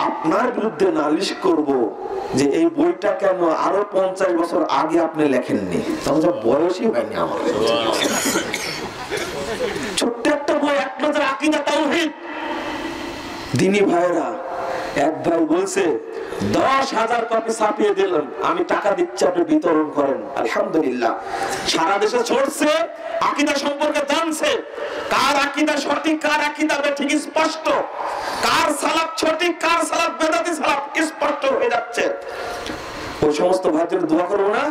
আপনার বিরুদ্ধে নালিশ করব যে এই বইটা কেন আরো 50 বছর আগে আপনি লেখেননি। তখন বয়সই হয়নি আমার। ছোট্ট একটা বই, এক নজর আকীদা তাওহীদ। দিনী ভাইরা, এক ভাই বলছে 10,000 কপি ছাপিয়ে দিলাম, আমি টাকা দিচ্ছি আপনি বিতরণ করেন। আলহামদুলিল্লাহ, সারা দেশে ছড়ছে, আকীদা সম্পর্কে জানছে, কার আকীদা সঠিক কার আকীদা বেঠিক স্পষ্ট, কার সালাফ সঠিক কার সালাফ বেদাতি সালাফ স্পষ্ট হয়ে যাচ্ছে। ওই সমস্ত ভাইদের দোয়া করবো না,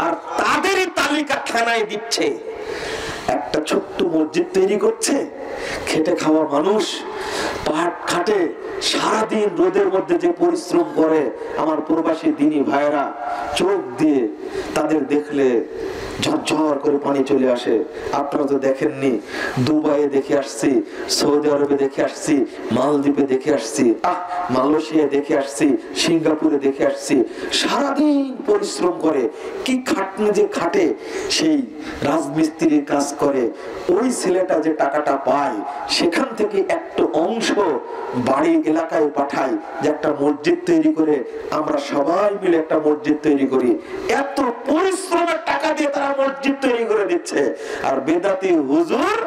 আর তাদেরই তালিকা খেনায় দিচ্ছে। একটা ছোট্ট মসজিদ তৈরি করছে, খেটে খাওয়া মানুষ পাট খাটে সারাদিন রোদের মধ্যে যে পরিশ্রম করে, আমার প্রবাসী দিনী ভাইরা চোখ দিয়ে তাদের দেখলে ঝরঝর করে পানি চলে আসে। আপনারা তো দেখেননি, দুবাইয়ে দেখে আসছি, সৌদি আরবে দেখে আসছি, মালদ্বীপে দেখে আসছি, মালয়েশিয়া দেখে আসছি, সিঙ্গাপুরে দেখে আসছি। সারাদিন পরিশ্রম করে, কি খাটনি যে খাটে, সেই রাজমিস্ত্রির কাজ করে। ওই ছেলেটা যে টাকাটা পায়, সেখান থেকে একটা অংশ বাড়ি এলাকায় পাঠায়, যে একটা মসজিদ তৈরি করে আমরা সবাই মিলে একটা মসজিদ তৈরি করি। এত পরিশ্রমের টাকা দিয়ে তারা মসজিদ তৈরি করে দিচ্ছে, আর বেদাতি হুজুর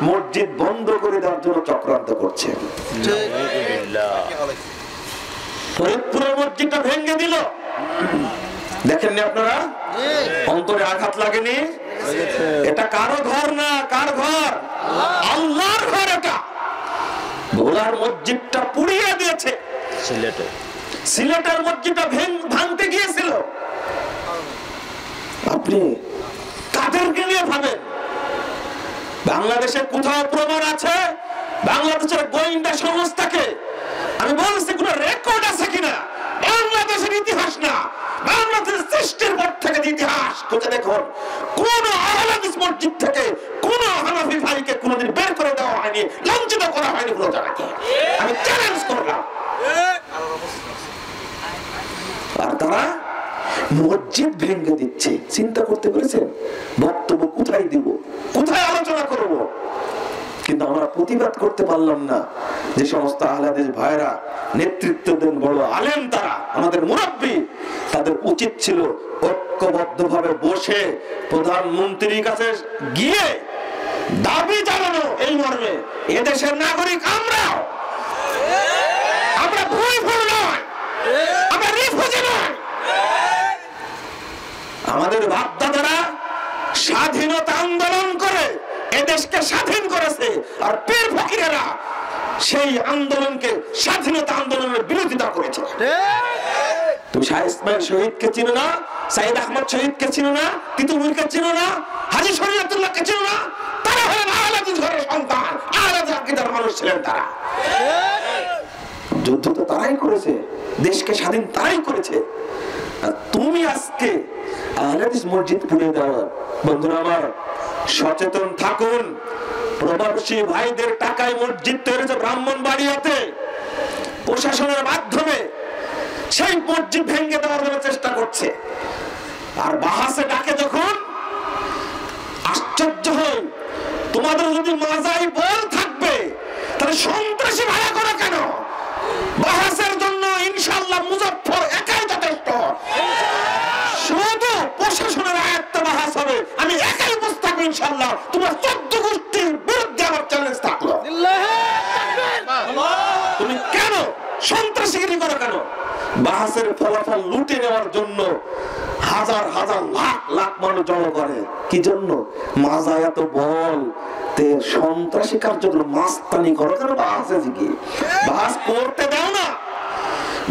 মসজিদ বন্ধ করে দেওয়ার জন্য চক্রান্ত করছে। ফরিদপুরে মসজিদটা ভেঙে দিল, দেখেননি আপনারা? অন্তরে আঘাত লাগেনি? এটা কারো ঘর না, কার ঘর? আল্লাহর ঘর। এটা ভোলার মসজিদটা পুড়িয়ে দিয়েছে, সিলেটের মসজিদটা ভাঙতে গিয়েছিল। আপনি কাদেরকে নিয়ে ভাবেন? বাংলাদেশে কোথাও প্রমাণ আছে বাংলাদেশের গোয়েন্দা সংস্থাকে? আমি বলছি কোন রেকর্ড আছে কিনা? বাংলাদেশের ইতিহাস না, বাংলাদেশের সৃষ্টির পর থেকে ইতিহাস খুঁজে দেখুন, কোন আহলে হাদিস মসজিদ থেকে কোন হানাফি ভাইকে কোনদিন বের করে দেওয়া হয়নি, লাঞ্ছিত করা হয়নি কোন জায়গাতে। আমি চ্যালেঞ্জ করলাম। আর তারা মসজিদ ভেঙে দিচ্ছে। চিন্তা করতে পেরেছেন? বক্তব্য কোথায় দিব, কোথায় আলোচনা করব? কিন্তু আমরা প্রতিবাদ করতে পারলাম না। যে সমস্ত আহলে হাদিস ভাইরা নেতৃত্ব দেন, বড় আলেম, তারা আমাদের মুরাব্বি, তাদের উচিত ছিল ঐক্যবদ্ধভাবে বসে প্রধানমন্ত্রীর কাছে গিয়ে দাবি জানানো এই মর্মে, এদেশের নাগরিক আমরাও, আমরা ভুল নয়, আমরা রিফিউজি নয়। আমাদের বাপ-দাদারা স্বাধীনতা আন্দোলন করে এদেশকে স্বাধীন করেছে, আর পীর ফকিরেরা সেই আন্দোলনকে স্বাধীনতা আন্দোলনের বিরোধিতা করেছে। তুমি শাহ ইসমাইল শহীদকে চিনো না, সাইদ আহমদ শহীদকে চিনো না, তিতুমিরকে চিনো না, হাজী শরীয়তুল্লাহকে চিনো না? তারা হলেন আহলে হাদিস ঘরের সন্তান, আহলে হাদিস আকীদার মানুষ ছিলেন তারা। যুদ্ধ তো তারাই করেছে, দেশকে স্বাধীন তারাই করেছে। আর তুমি আজকে আহলে হাদিস মসজিদ পুড়িয়ে দাও। বন্ধুরা আমার, সচেতন থাকুন। প্রবাসী ভাইদের টাকায় মসজিদ তৈরি হয়েছে ব্রাহ্মণবাড়িয়াতে, প্রশাসনের মাধ্যমে সেই মসজিদ ভেঙে দেওয়ার জন্য চেষ্টা করছে। আর বাহাসে ডাকে যখন, আশ্চর্য হই, তোমাদের যদি মাজাই বল থাকবে তাহলে সন্ত্রাসী ভাড়া করো কেন? বাহাসের জন্য ইনশাআল্লাহ মুজাফফর একাই যথেষ্ট। শুধু প্রশাসনের আয়ত্তে বাহাস হবে, আমি একাই বসে থাকবো ইনশাআল্লাহ। তোমার 14 গোষ্ঠীর বিরুদ্ধে আমার চ্যালেঞ্জ থাকলো। তুমি কেন সন্ত্রাসীগিরি করো কেন? বাহাসের ফলাফল লুটে নেওয়ার জন্য হাজার হাজার লাখ লাখ মানুষ জড়ো করে। কি জন্য? মাজা এত বল, তে সন্ত্রাসী কার্যক্রম মাস্তানি করো কেন? বাহাসে কি বাহাস করতে দাও না,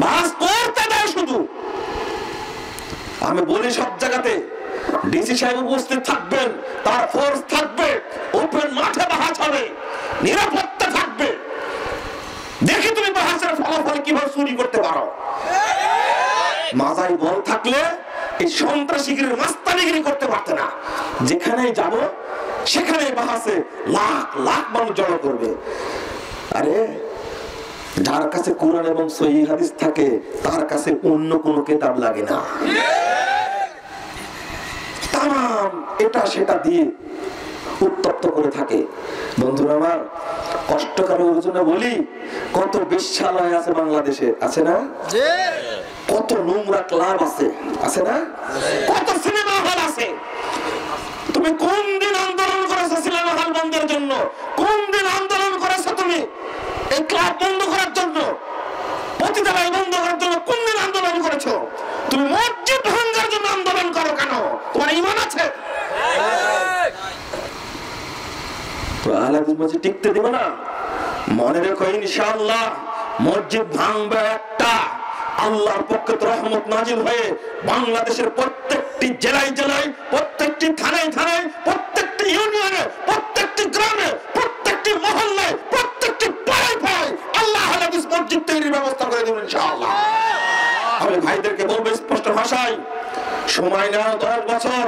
বাহাস করতে দাও শুধু। আমি বলি সব জায়গাতে ডিসি সাহেব উপস্থিত থাকবেন, তার ফোর্স থাকবে, ওপেন মাঠে বাহাস হবে, নিরাপত্তা থাকবে। দেখি তুমি বাহাসের ফলাফল কিভাবে চুরি করতে পারো। মাজাই বল থাকলে এই সন্ত্রাসীগিরি মাস্তানিগিরি করতে পারতে না। যেখানে যাব সেখানে বাহাসে লাখ লাখ মানুষ জড়ো করবে। আরে যার কাছে কোরআন এবং সহিহ হাদিস থাকে তার কাছে অন্য কোনো কিতাব লাগে না। তামাম এটা সেটা দিয়ে উত্তপ্ত করে থাকে। বন্ধুরা আমার, কষ্টকরের জন্য বলি, কত বেশ্যালয় আছে বাংলাদেশে, আছে না? কত নোংরা ক্লাব আছে, আছে না? কত সিনেমা হল আছে। তুমি কোন দিন আন্দোলন করেছো সিনেমা হল বন্ধের জন্য? কোন দিন আন্দোলন করেছো তুমি এই ক্লাব বন্ধ করার জন্য, পতিতালয় বন্ধ করার জন্য? কোন দিন আন্দোলন করেছো? তুমি মসজিদ ভাঙার জন্য আন্দোলন করো কেন? তোমার ঈমান আছে? আহলে হাদিস মসজিদ টিকতে দেব না। মনে রেখো, ইনশাআল্লাহ মসজিদ ভাঙবে একটা, আল্লাহর পক্ষে রহমত নাজিল হয়ে বাংলাদেশের প্রত্যেকটি জেলায় জেলায়, প্রত্যেকটি থানায় থানায়, প্রত্যেকটি ইউনিয়নে, প্রত্যেকটি গ্রামে, প্রত্যেকটি মহল্লায়, প্রত্যেকটি পাড়ায় পাড়ায় আল্লাহ আহলে হাদিস মসজিদ তৈরির ব্যবস্থা করে দেবেন ইনশাআল্লাহ। আমি ভাইদেরকে বলবো স্পষ্ট ভাষায়, সময় নাও 10 বছর,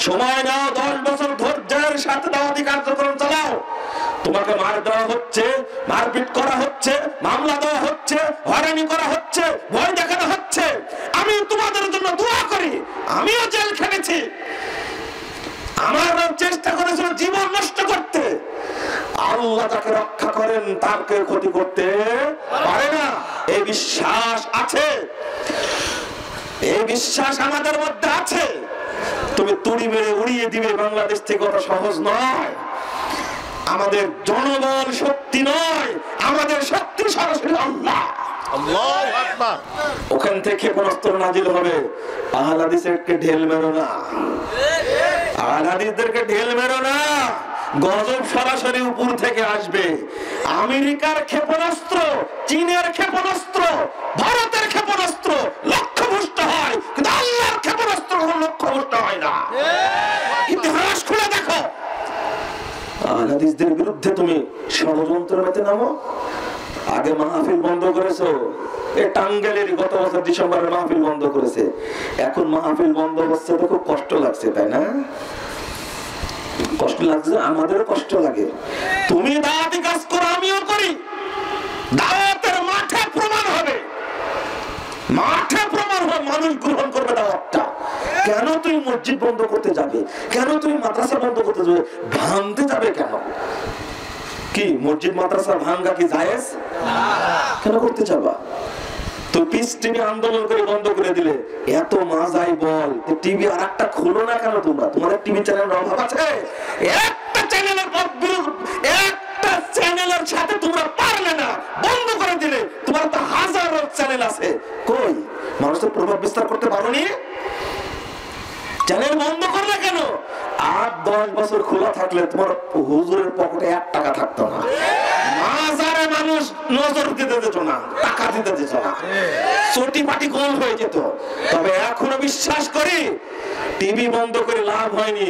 সময় নাও 10 বছর ধৈর্যের সাথে দাওয়াতি কার্যক্রম চালাও। তোমাকে মার দেওয়া হচ্ছে, মারপিট করা হচ্ছে, মামলা দেওয়া হচ্ছে, হয়রানি করা হচ্ছে, ভয় দেখানো হচ্ছে। আমি তোমাদের জন্য দোয়া করি। আমিও জেল খেটেছি, আমার চেষ্টা করেছিল জীবন নষ্ট করতে। আল্লাহ যাকে রক্ষা করেন তাকে ক্ষতি করতে পারে না, এই বিশ্বাস আছে, এই বিশ্বাস আমাদের মধ্যে আছে। তুমি তুড়ি মেরে উড়িয়ে দিবে বাংলাদেশ থেকে, ওটা সহজ নয়। আমাদের জনবল শক্তি নয়, আমাদের শক্তি সরাসরি আল্লাহ। আল্লাহু আকবার। ওখান থেকে ক্ষেপণাস্ত্র নাজিল হবে। আহলে হাদিসকে ঢেল মেরো না, আহলে হাদিসদেরকে ঢেল মেরো না। গজব সরাসরি উপর থেকে আসবে। আমেরিকার ক্ষেপণাস্ত্র, চীনের ক্ষেপণাস্ত্র, ভারতের ক্ষেপণাস্ত্র লক্ষ্যভ্রষ্ট হয়, কিন্তু আল্লাহর ক্ষেপণাস্ত্র কোনো লক্ষ্যভ্রষ্ট হয় না। ইতিহাস খুলে দেখো, আহলে হাদিসদের বিরুদ্ধে তুমি ষড়যন্ত্র মেতে নামো। আগে মাহফিল বন্ধ করেছো, এই টাঙ্গাইলের গত বছর ডিসেম্বরে মাহফিল বন্ধ করেছে। এখন মাহফিল বন্ধ হচ্ছে তো খুব কষ্ট লাগছে, তাই না? কষ্ট লাগছে, আমাদেরও কষ্ট লাগে। তুমি দাওয়াতি কাজ করো, আমিও করি। দাওয়াতের মাঠে প্রমাণ হবে, মাঠে প্রমাণ হবে, মানুষ গ্রহণ করবে দাওয়াতটা। কেন তুমি মসজিদ বন্ধ করতে যাবে? কেন তুমি মাদ্রাসা বন্ধ করতে যাবে? ভাঙতে যাবে কেন? কি মসজিদ মাদ্রাসা ভাঙা কি জায়েজ? কেন করতে যাবা? তো পিস টিভি আন্দোলন করে বন্ধ করে দিলে, এত মাজাই বল, টিভি আর একটা খুলো না কেন? তোমরা তোমাদের টিভি চ্যানেলের অভাব আছে? একটা চ্যানেলের একটা চ্যানেলের সাথে তোমরা পারলে না, বন্ধ করে দিলে। তোমার তো হাজারো চ্যানেল আছে, কই মানুষের প্রভাব বিস্তার করতে পারোনি? চ্যানেল বন্ধ করলে কেন? 8-10 বছর খোলা থাকলে তোমার হুজুরের পকেটে 1 টাকা থাকতো না। মানুষ নজর দিতে যেত না, টাকা দিতে যেত না, চটি পাটি গোল হয়ে যেত। তবে এখনো বিশ্বাস করি টিভি বন্ধ করে লাভ হয়নি,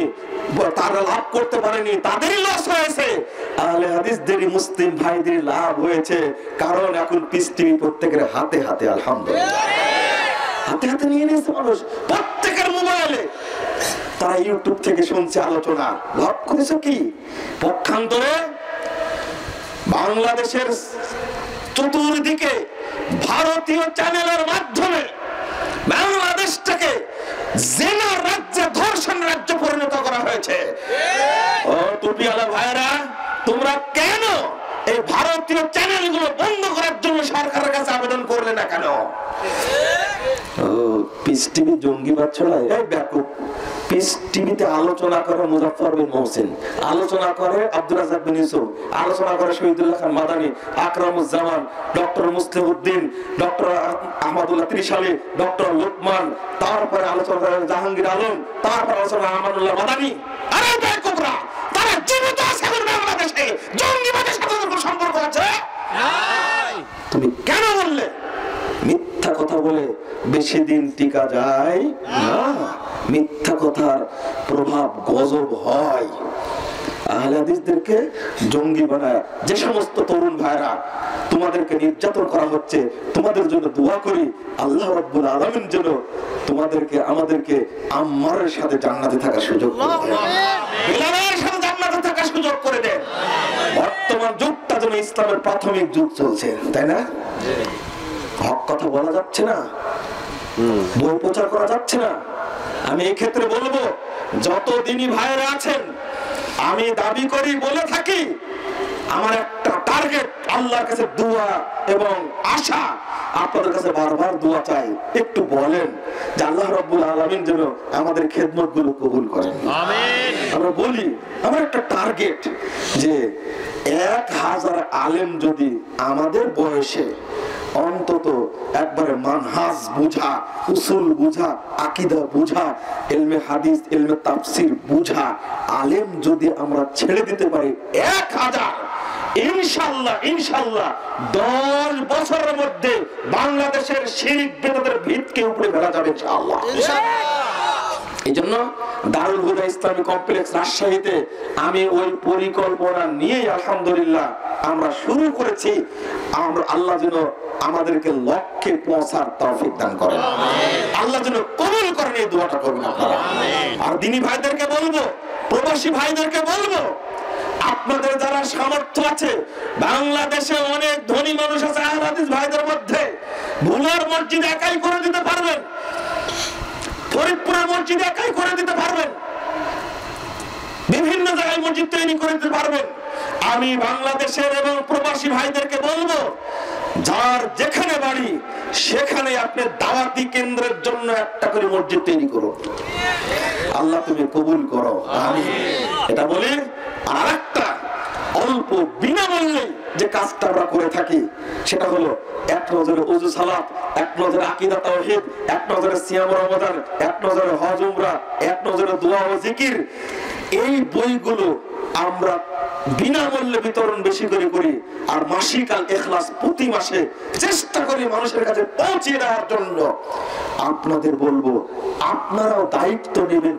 তারা লাভ করতে পারেনি, তাদেরই লস হয়েছে। আহলে হাদিসদেরই মুসলিম ভাইদের লাভ হয়েছে, কারণ এখন পিস টিভি প্রত্যেকের হাতে হাতে, আলহামদুলিল্লাহ হাতে হাতে নিয়ে নিয়েছে মানুষ, প্রত্যেকের মোবাইলে তারা ইউটিউব থেকে শুনছে আলোচনা। লাভ করেছে কি? পক্ষান্তরে বাংলাদেশের চতুর্দিকে ভারতীয় চ্যানেলের মাধ্যমে বাংলাদেশটাকে জেনা রাজ্যে, ধর্ষণ রাজ্য পরিণত করা হয়েছে। ও টুপিওয়ালা ভাইরা, তোমরা কেন এই ভারতীয় চ্যানেলগুলো বন্ধ করার জন্য সরকারের কাছে আবেদন করলে না কেন? পিস টিভি জঙ্গিবাদ ছড়ায়, এই ব্যাপক। পিস টিভিতে আলোচনা করে মুজাফফর বিন মহসিন, আলোচনা করে আব্দুর রাজ্জাক বিন ইউসুফ, আলোচনা করে শহীদুল্লাহ খান মাদানী, আকরামুজ্জামান, ডক্টর মুসলিম উদ্দিন, ডক্টর আহমদুল্লাহ ত্রিশালী, ডক্টর লোকমান, তারপরে আলোচনা করে জাহাঙ্গীর আলম, তারপরে আলোচনা আমানুল্লাহ মাদানী। আরে ব্যাপকরা, তারা জীবিত আছে বাংলাদেশে, জঙ্গিবাদের সাথে কোনো সম্পর্ক আছে? তুমি কেন বললে? মিথ্যা কথা বলে বেশি দিন টিকা যায় না, মিথ্যা কথার প্রভাব গজব হয়। আহলে হাদিসদেরকে জঙ্গি বানায় যে সমস্ত তরুণ ভাইরা তোমাদেরকে নির্যাতন করা হচ্ছে, তোমাদের জন্য দোয়া করি আল্লাহ রাব্বুল আলামিন যেন তোমাদেরকে, আমাদেরকে আম্মারের সাথে জান্নাতে থাকার সুযোগ করে দেন, বিলালের সাথে জান্নাতে থাকার সুযোগ করে দেন। বর্তমান যুগটা যেন ইসলামের প্রাথমিক যুগ চলছে, তাই না? হক কথা বলা যাচ্ছে না, বই প্রচার করা যাচ্ছে না। আমি এই ক্ষেত্রে বলবো, যত দিনী ভাইরা আছেন, আমি দাবি করি, বলে থাকি, আমার একটা টার্গেট আল্লাহর কাছে দোয়া এবং আশা, আপনাদের কাছে বারবার দোয়া চাই। একটু বলেন যে আল্লাহ রাব্বুল আলামিন যেন আমাদের খেদমতগুলো কবুল করেন, আমিন। আমরা বলি আমার একটা টার্গেট যে 1000 আলেম যদি আমাদের বয়সে অন্তত একবারে মানহাজ বুঝা, উসুল বুঝা, আকীদা বুঝা, ইলমে হাদিস, ইলমে তাফসীর বুঝা আলেম যদি আমরা ছেড়ে দিতে পারি 1000, ইনশাআল্লাহ ইনশাআল্লাহ 10 বছরের মধ্যে বাংলাদেশের শিরক বিদআতের ভিতকে উপরে ফেলা যাবে ইনশাআল্লাহ। এই জন্য দারুল হুদা ইসলামী কমপ্লেক্স রাজশাহীতে আমি ওই পরিকল্পনা নিয়ে আলহামদুলিল্লাহ আমরা শুরু করেছি। আমরা আল্লাহ যেন আমাদেরকে লক্ষ্যে পৌঁছার তৌফিক দান করেন, আল্লাহ যেন কবুল করেন, এই দোয়াটা করবেন আপনারা। আর দিনী ভাইদেরকে বলবো, প্রবাসী ভাইদেরকে বলবো, আপনাদের যারা সামর্থ্য আছে, বাংলাদেশে অনেক ধনী মানুষ আছে আহলে হাদিস ভাইদের মধ্যে, ভুলার মসজিদ একাই করে দিতে পারবেন, ফরিদপুরের মসজিদ একাই করে দিতে পারবেন, বিভিন্ন জায়গায় মসজিদ তৈরি করে দিতে পারবেন। আমি বাংলাদেশের এবং প্রবাসী ভাইদেরকে বলবো, যার যেখানে বাড়ি সেখানে আপনি দাওয়াতি কেন্দ্রের জন্য একটা করে মসজিদ তৈরি করো, আল্লাহ তুমি কবুল করো, আমিন। এটা বলি। আর একটা অল্প বিনামূল্যে যে কাজটা আমরা করে থাকি সেটা হলো এক নজরে ওযু সালাত, এক নজরে আকীদা তাওহীদ, এক নজরে সিয়াম রমাদান, এক নজরে হজ উমরা, এক নজরে দোয়া ও জিকির। এই বইগুলো আমরা বিনামূল্যে বিতরণ বেশি করে করি। আর মাসিক আল ইখলাস প্রতি মাসে চেষ্টা করি মানুষের কাছে পৌঁছে দেওয়ার জন্য। আপনাদের বলবো, আপনারাও দায়িত্ব নেবেন